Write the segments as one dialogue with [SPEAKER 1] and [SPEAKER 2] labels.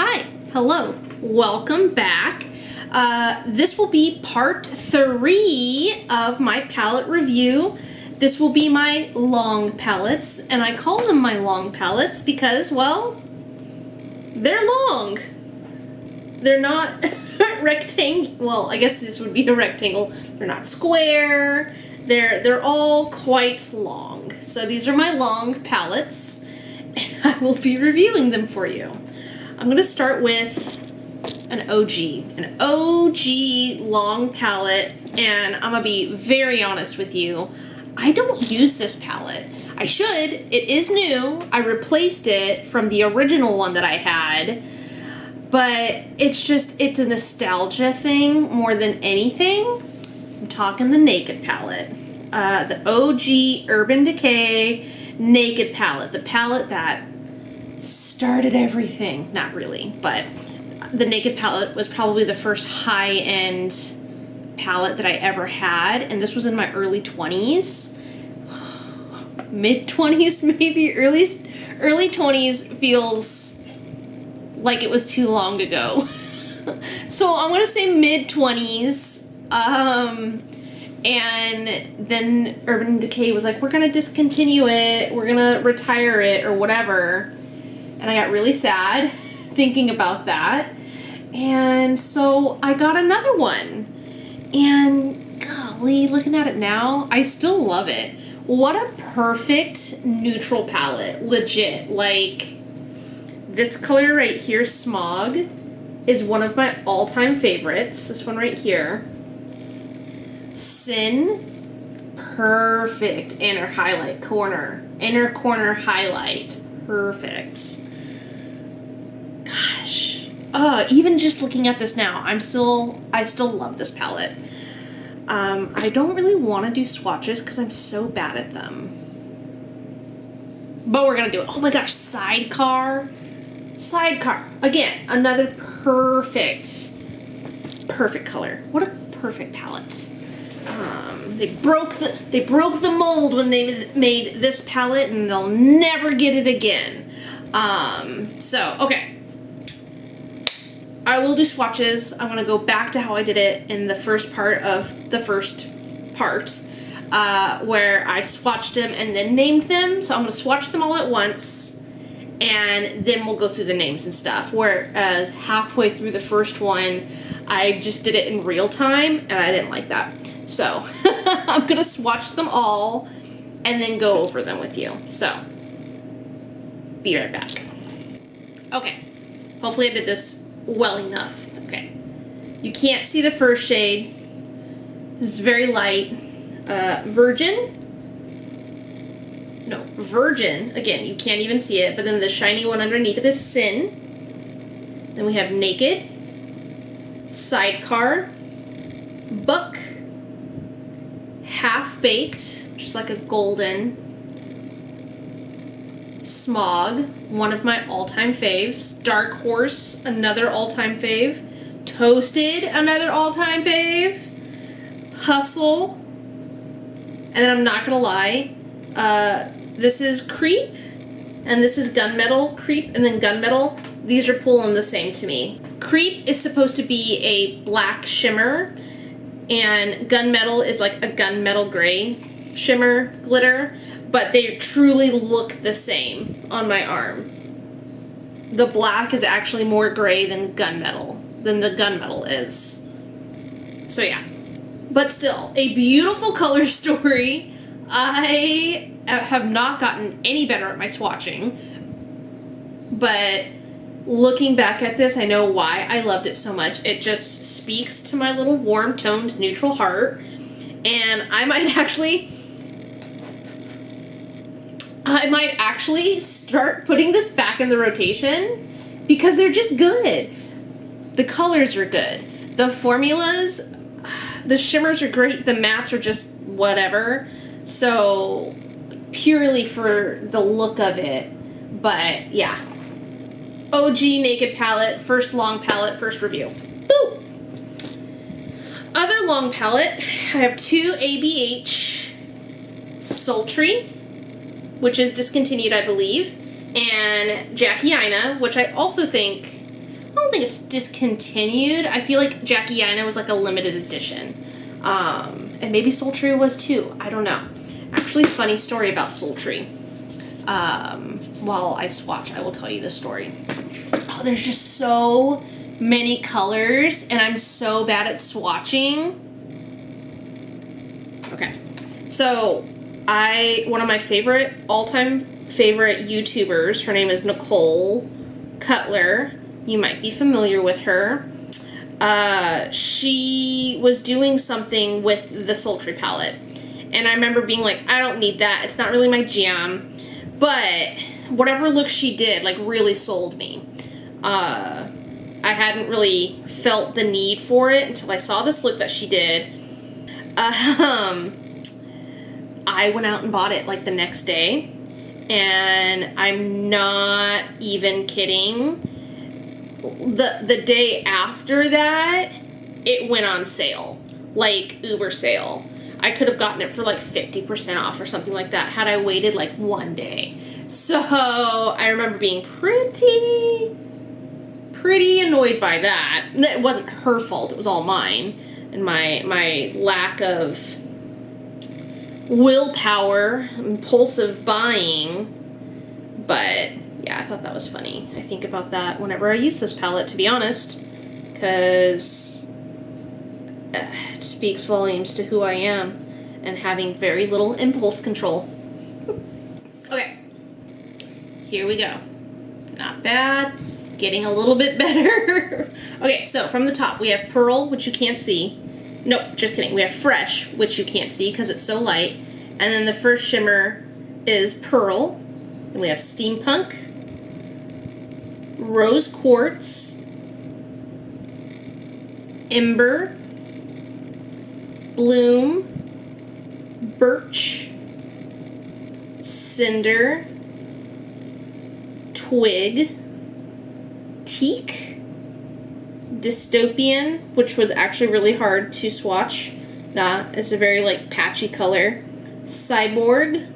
[SPEAKER 1] Hi, hello, welcome back. This will be part 3 of my palette review. This will be my long palettes, and I call them my long palettes because, well, they're long. They're not rectangle. Well, I guess this would be a rectangle. They're not square. They're all quite long. So these are my long palettes, and I will be reviewing them for you. I'm going to start with an OG long palette, and I'm going to be very honest with you. I don't use this palette. I should. It is new. I replaced it from the original one that I had, but it's a nostalgia thing more than anything. I'm talking the Naked palette. The OG Urban Decay Naked palette. The palette that started everything. Not really, but the Naked palette was probably the first high-end palette that I ever had, and this was in my early 20s. Mid-20s maybe? Early 20s feels like it was too long ago. So I'm gonna say mid-20s. And then Urban Decay was like, we're gonna discontinue it, we're gonna retire it, or whatever. And I got really sad thinking about that. And so I got another one. And golly, looking at it now, I still love it. What a perfect neutral palette. Legit. Like, this color right here, Smog, is one of my all-time favorites. This one right here. Sin, perfect. Inner highlight corner. Inner corner highlight. Perfect. Gosh. Even just looking at this now, I still love this palette. I don't really want to do swatches because I'm so bad at them. But we're gonna do it. Oh my gosh, Sidecar. Sidecar. Again, another perfect color. What a perfect palette. They broke the mold when they made this palette, and they'll never get it again. So, okay. I will do swatches. I want to go back to how I did it in the first part of the first part, where I swatched them and then named them. So I'm going to swatch them all at once, and then we'll go through the names and stuff. Whereas halfway through the first one, I just did it in real time, and I didn't like that. So I'm going to swatch them all and then go over them with you. So be right back. Okay, hopefully I did this well enough. Okay, you can't see the first shade. This is very light. Virgin. Again, you can't even see it, but then the shiny one underneath it is Sin. Then we have Naked, Sidecar, Buck, Half Baked, which is like a golden, Smog, one of my all-time faves, Dark Horse, another all-time fave, Toasted, another all-time fave, Hustle, and then I'm not gonna lie, this is Creep, and this is Gunmetal, Creep, and then Gunmetal. These are pulling the same to me. Creep is supposed to be a black shimmer, and Gunmetal is like a gunmetal gray shimmer glitter, but they truly look the same on my arm. The black is actually more gray than the gunmetal is. So yeah, but still, a beautiful color story. I have not gotten any better at my swatching, but looking back at this, I know why I loved it so much. It just speaks to my little warm-toned neutral heart, and I might actually start putting this back in the rotation because they're just good. The colors are good. The formulas, the shimmers are great. The mattes are just whatever. So purely for the look of it, but yeah. OG Naked palette, first long palette, first review. Woo! Other long palette, I have two ABH Sultry, which is discontinued, I believe, and Jackie Aina, which I also think I don't think it's discontinued. I feel like Jackie Aina was like a limited edition. And maybe Sultry was too. I don't know. Actually, funny story about Sultry. While I swatch, I will tell you the story. Oh, there's just so many colors, and I'm so bad at swatching. Okay, so one of my favorite, all-time favorite YouTubers, her name is Nicole Cutler. You might be familiar with her. She was doing something with the Sultry palette, and I remember being like, I don't need that. It's not really my jam. But whatever look she did, like, really sold me. I hadn't really felt the need for it until I saw this look that she did. I went out and bought it like the next day, and I'm not even kidding. The day after that, it went on sale, like Uber sale. I could have gotten it for like 50% off or something like that had I waited like one day. So I remember being pretty annoyed by that. It wasn't her fault, it was all mine. And my lack of willpower, impulsive buying. But yeah, I thought that was funny. I think about that whenever I use this palette, to be honest, because it speaks volumes to who I am and having very little impulse control. Okay, here we go. Not bad, getting a little bit better. Okay, so from the top we have Pearl, which you can't see. Nope, just kidding. We have Fresh, which you can't see because it's so light. And then the first shimmer is Pearl. Then we have Steampunk, Rose Quartz, Ember, Bloom, Birch, Cinder, Twig, Teak, Dystopian, which was actually really hard to swatch. It's a very like patchy color. Cyborg,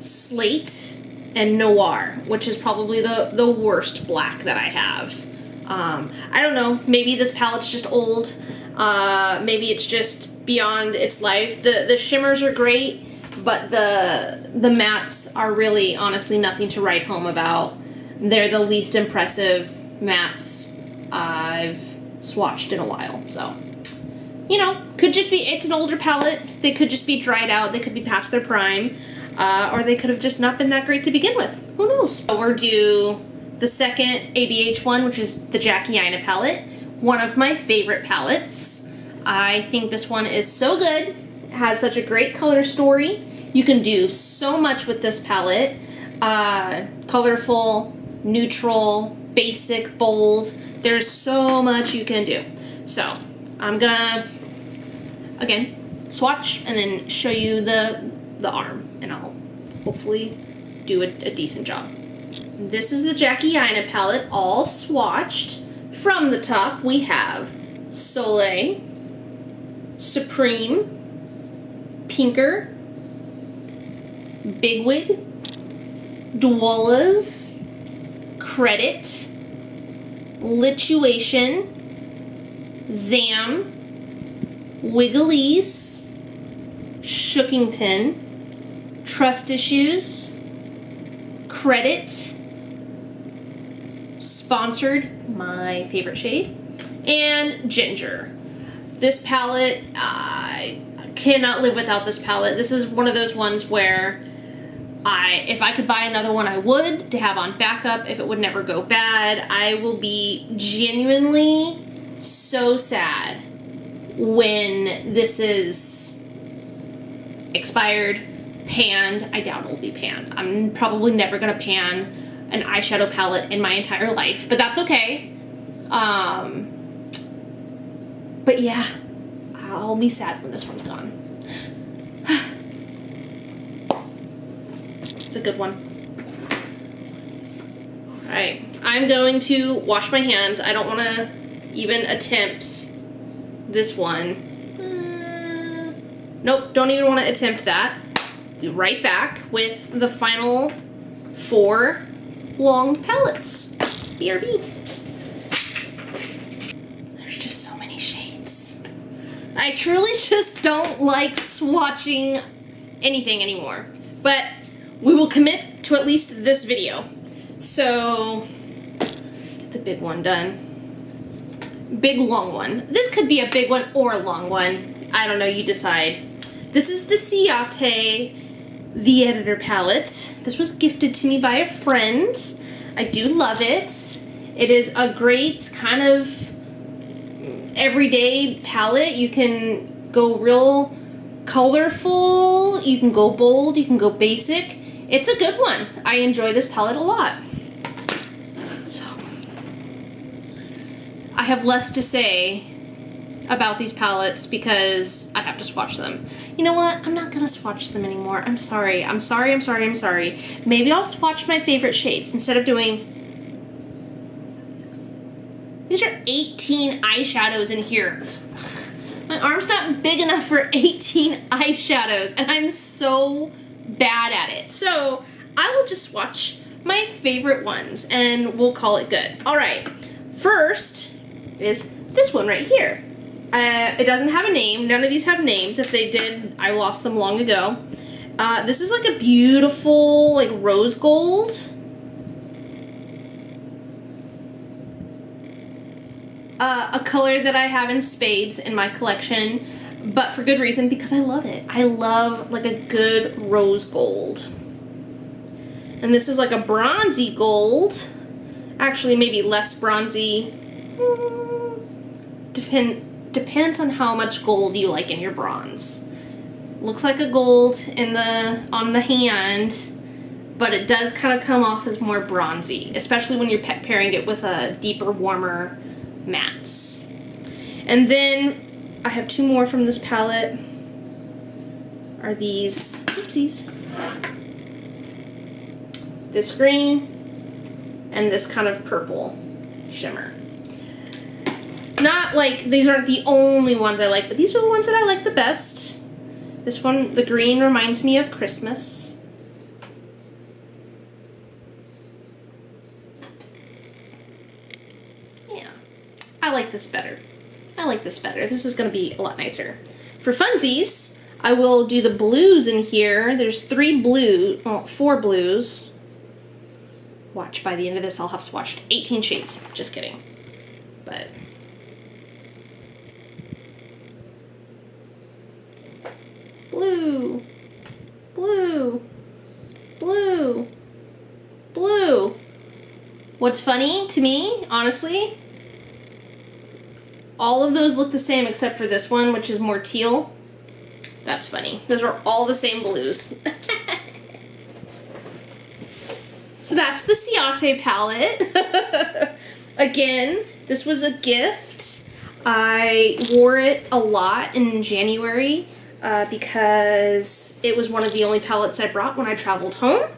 [SPEAKER 1] Slate, and Noir, which is probably the worst black that I have. I don't know, maybe this palette's just old. Maybe it's just beyond its life. The shimmers are great, but the mattes are really honestly nothing to write home about. They're the least impressive mattes I've swatched in a while. So, you know, could just be, it's an older palette. They could just be dried out. They could be past their prime. Or they could have just not been that great to begin with. Who knows? So we're due the second ABH one, which is the Jackie Aina palette. One of my favorite palettes. I think this one is so good. It has such a great color story. You can do so much with this palette. Colorful, neutral, basic, bold. There's so much you can do. So I'm gonna, again, swatch and then show you the arm, and I'll hopefully do a decent job. This is the Jackie Aina palette, all swatched. From the top, we have Soleil, Supreme, Pinker, Bigwig, Doulas, Credit, Lituation, Zam, Wigglies, Shookington, Trust Issues, Credit, Sponsored, my favorite shade, and Ginger. This palette, I cannot live without this palette. This is one of those ones where if I could buy another one, I would, to have on backup if it would never go bad. I will be genuinely so sad when this is expired, panned. I doubt it'll be panned. I'm probably never gonna pan an eyeshadow palette in my entire life, but that's okay. But yeah, I'll be sad when this one's gone. It's a good one. All right, I'm going to wash my hands. I don't want to even attempt this one. Nope, don't even want to attempt that. Be right back with the final 4 long palettes. BRB. I truly just don't like swatching anything anymore. But we will commit to at least this video. So, get the big one done. Big long one. This could be a big one or a long one. I don't know, you decide. This is the Decay The Editor palette. This was gifted to me by a friend. I do love it. It is a great kind of everyday palette. You can go real colorful, you can go bold, you can go basic. It's a good one. I enjoy this palette a lot. So, I have less to say about these palettes because I have to swatch them. You know what? I'm not gonna swatch them anymore. I'm sorry. I'm sorry, I'm sorry, I'm sorry. Maybe I'll swatch my favorite shades instead of doing... These are 18 eyeshadows in here. My arm's not big enough for 18 eyeshadows, and I'm so bad at it. So I will just swatch my favorite ones, and we'll call it good. All right, first is this one right here. It doesn't have a name. None of these have names. If they did, I lost them long ago. This is like a beautiful, like rose gold. A color that I have in spades in my collection, but for good reason, because I love it. I love like a good rose gold. And this is like a bronzy gold. Actually, maybe less bronzy. Depends on how much gold you like in your bronze. Looks like a gold on the hand, but it does kind of come off as more bronzy, especially when you're pairing it with a deeper, warmer mattes. And then I have two more from this palette. Are these, oopsies, this green and this kind of purple shimmer. Not like these aren't the only ones I like, but these are the ones that I like the best. This one, the green, reminds me of Christmas. I like this better. I like this better. This is gonna be a lot nicer. For funsies, I will do the blues in here. There's four blues. Watch, by the end of this, I'll have swatched 18 shades. Just kidding. But blue, blue, blue, blue. What's funny to me, honestly, all of those look the same except for this one, which is more teal. That's funny. Those are all the same blues. So that's the Decay palette. Again, this was a gift. I wore it a lot in January because it was one of the only palettes I brought when I traveled home.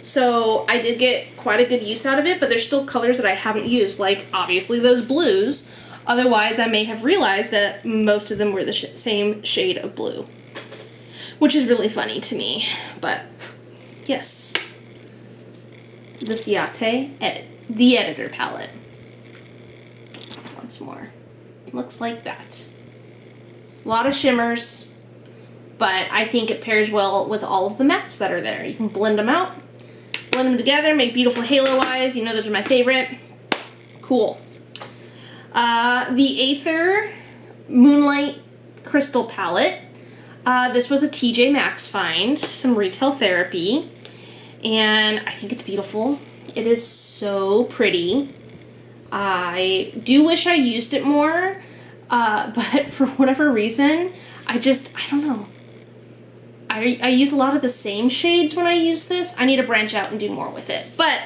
[SPEAKER 1] So I did get quite a good use out of it, but there's still colors that I haven't used, like obviously those blues. Otherwise, I may have realized that most of them were the same shade of blue, which is really funny to me. But yes, the Decay The Editor palette. Once more, it looks like that. A lot of shimmers, but I think it pairs well with all of the mattes that are there. You can blend them out, blend them together, make beautiful halo eyes. You know, those are my favorite. Cool. The Aether Moonlight Crystal palette. This was a TJ Maxx find, some retail therapy, and I think it's beautiful. It is so pretty. I do wish I used it more, but for whatever reason, I don't know. I use a lot of the same shades when I use this. I need to branch out and do more with it. But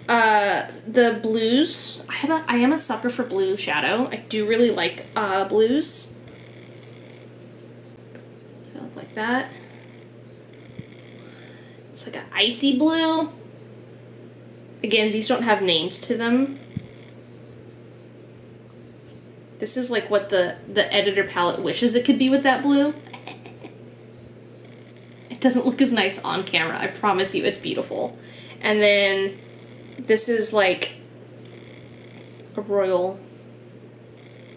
[SPEAKER 1] the blues, I am a sucker for blue shadow. I do really like blues. They look like that. It's like an icy blue. Again, these don't have names to them. This is like what the editor palette wishes it could be with that blue. It doesn't look as nice on camera. I promise you, it's beautiful. And then this is like a royal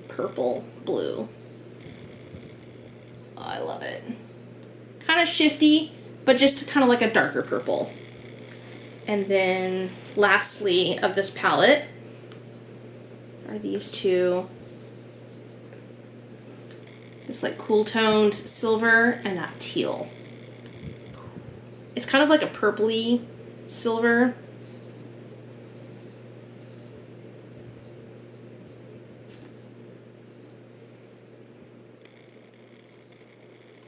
[SPEAKER 1] purple blue. Oh, I love it. Kind of shifty, but just kind of like a darker purple. And then lastly of this palette are these two. This like cool toned silver and that teal. It's kind of like a purpley silver.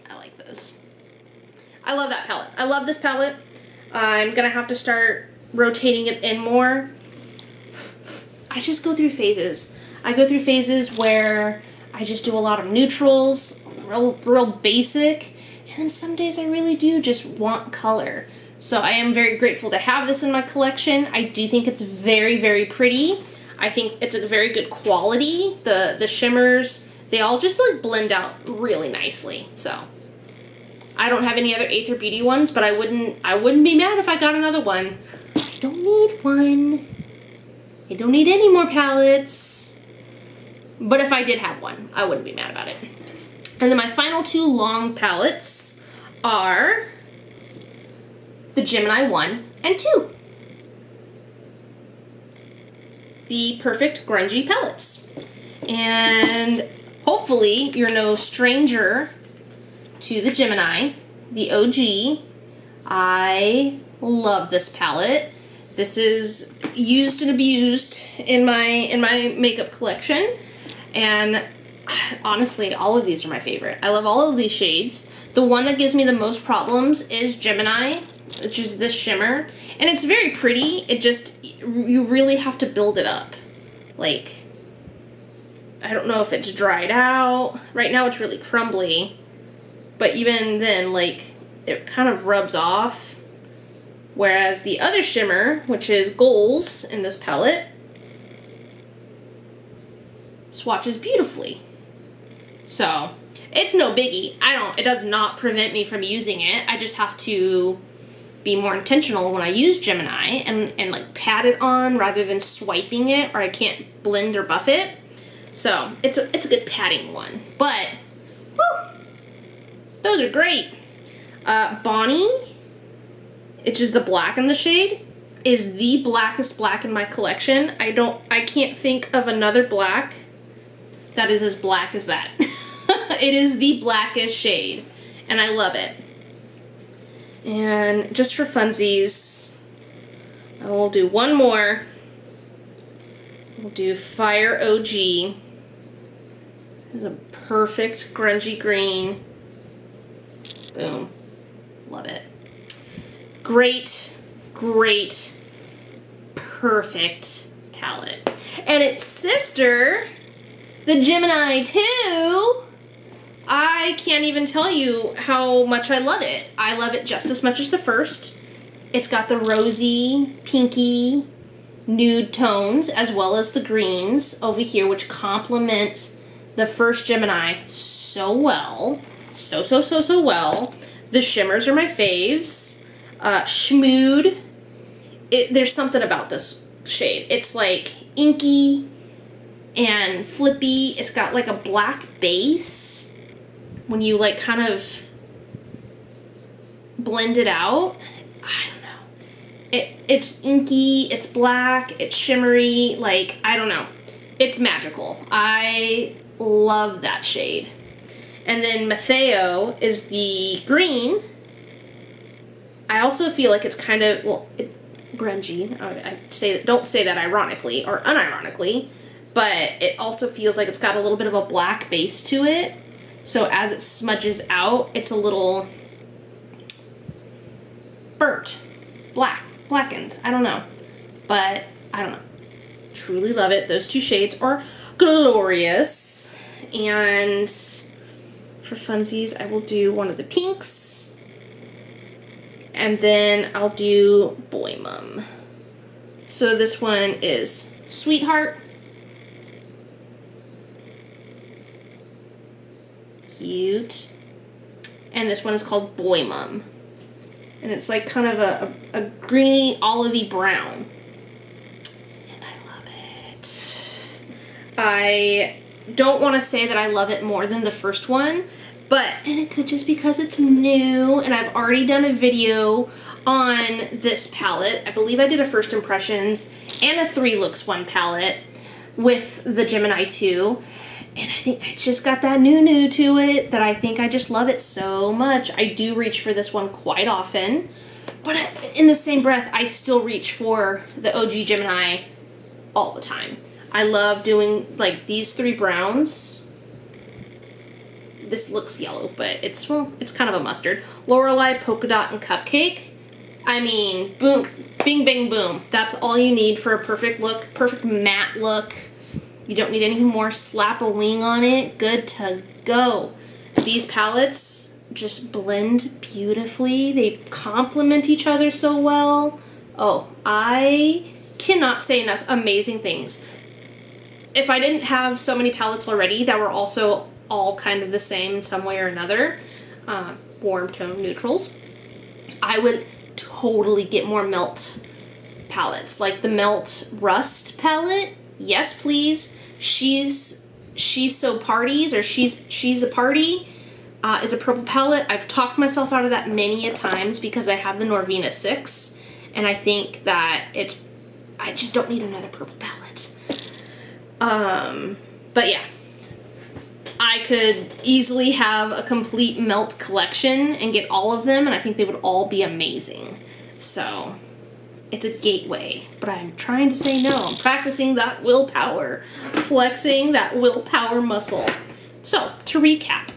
[SPEAKER 1] I like those. I love that palette. I love this palette. I'm gonna have to start rotating it in more. I just go through phases. I go through phases where I just do a lot of neutrals, real basic, and then some days I really do just want color. So I am very grateful to have this in my collection. I do think it's very, very pretty. I think it's a very good quality. The shimmers, they all just like blend out really nicely. So I don't have any other Aether Beauty ones, but I wouldn't be mad if I got another one. I don't need one. I don't need any more palettes. But if I did have one, I wouldn't be mad about it. And then my final two long palettes are the Gemini 1 and 2. The perfect grungy palettes. And hopefully you're no stranger to the Gemini, the OG. I love this palette. This is used and abused in my makeup collection. And honestly, all of these are my favorite. I love all of these shades. The one that gives me the most problems is Gemini, which is this shimmer. And it's very pretty. It just, you really have to build it up. Like, I don't know if it's dried out. Right now it's really crumbly. But even then, like, it kind of rubs off. Whereas the other shimmer, which is Goals in this palette, swatches beautifully. So it's no biggie. It does not prevent me from using it. I just have to be more intentional when I use Gemini and like pat it on rather than swiping it, or I can't blend or buff it. So it's a good patting one. But whew, those are great. Bonnie, which is the black in the shade, is the blackest black in my collection. I can't think of another black that is as black as that. It is the blackest shade, and I love it. And just for funsies, I will do one more. We'll do Fire OG. It's a perfect grungy green. Boom. Love it. Great, great, perfect palette. And its sister, the Gemini II, I can't even tell you how much I love it. I love it just as much as the first. It's got the rosy, pinky, nude tones, as well as the greens over here, which complement the first Gemini so well. So well. The shimmers are my faves. Schmood. There's something about this shade. It's like inky and flippy. It's got like a black base. When you like kind of blend it out, I don't know. It's inky, it's black, it's shimmery, like, I don't know. It's magical. I love that shade. And then Matteo is the green. I also feel like it's kind of, well, grungy. Don't say that ironically or unironically, but it also feels like it's got a little bit of a black base to it. So as it smudges out, it's a little burnt, blackened. I don't know, but I don't know. Truly love it. Those two shades are glorious. And for funsies, I will do one of the pinks, and then I'll do Boy Mum. So this one is Sweetheart. Cute. And this one is called Boy Mum. And it's like kind of a greeny, olivey brown. And I love it. I don't want to say that I love it more than the first one. and it could just because it's new, and I've already done a video on this palette. I believe I did a first impressions and a 3 looks 1 palette with the Gemini II. And I think it's just got that new to it that I think I just love it so much. I do reach for this one quite often, but in the same breath, I still reach for the OG Gemini all the time. I love doing like these 3 browns. This looks yellow, but it's, well, it's kind of a mustard. Lorelei, Polka Dot, and Cupcake. I mean, boom, bing, bang, boom. That's all you need for a perfect look, perfect matte look. You don't need anything more. Slap a wing on it. Good to go. These palettes just blend beautifully. They complement each other so well. Oh, I cannot say enough amazing things. If I didn't have so many palettes already that were also all kind of the same in some way or another, warm tone neutrals, I would totally get more Melt palettes. Like the Melt Rust palette. Yes, please. She's so parties, or she's a party, is a purple palette. I've talked myself out of that many a times because I have the Norvina 6, and I think that I just don't need another purple palette. But yeah, I could easily have a complete Melt collection and get all of them, and I think they would all be amazing. So it's a gateway, but I'm trying to say no. I'm practicing that willpower, flexing that willpower muscle. So, to recap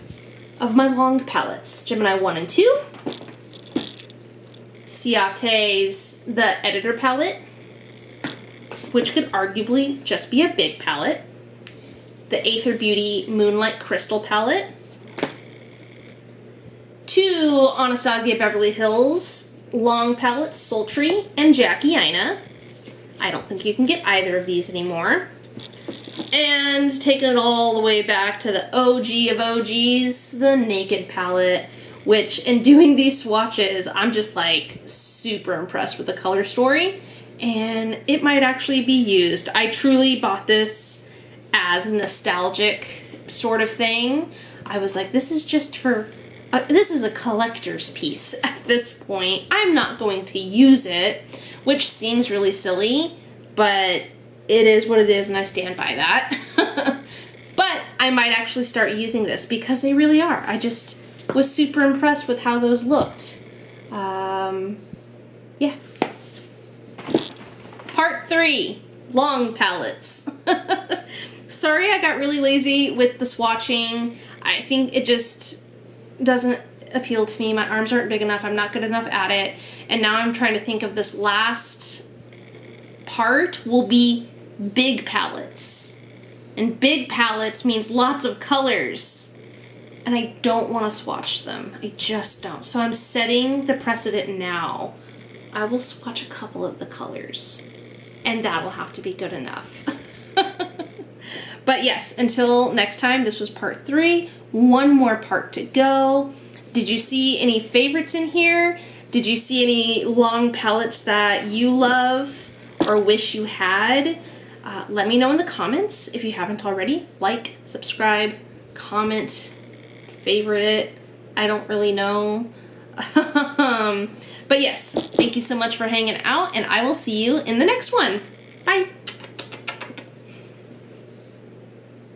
[SPEAKER 1] of my long palettes, Gemini 1 and 2, Ciate's The Editor palette, which could arguably just be a big palette, the Aether Beauty Moonlight Crystal palette, 2 Anastasia Beverly Hills long palettes, Sultry and Jackie Aina. I don't think you can get either of these anymore. And taking it all the way back to the OG of OGs, the Naked palette, which in doing these swatches, I'm just like super impressed with the color story, and it might actually be used. I truly bought this as a nostalgic sort of thing. I was like, this is just for this is a collector's piece at this point. I'm not going to use it, which seems really silly, but it is what it is, and I stand by that. But I might actually start using this because they really are. I just was super impressed with how those looked. Yeah. Part 3, long palettes. Sorry I got really lazy with the swatching. I think it just doesn't appeal to me. My arms aren't big enough. I'm not good enough at it. And now I'm trying to think of this last part will be big palettes. And big palettes means lots of colors. And I don't want to swatch them. I just don't. So I'm setting the precedent now. I will swatch a couple of the colors. And that'll have to be good enough. But yes, until next time, this was part 3. One more part to go. Did you see any favorites in here? Did you see any long palettes that you love or wish you had? Let me know in the comments if you haven't already. Like, subscribe, comment, favorite it. I don't really know. But yes, thank you so much for hanging out, and I will see you in the next one. Bye.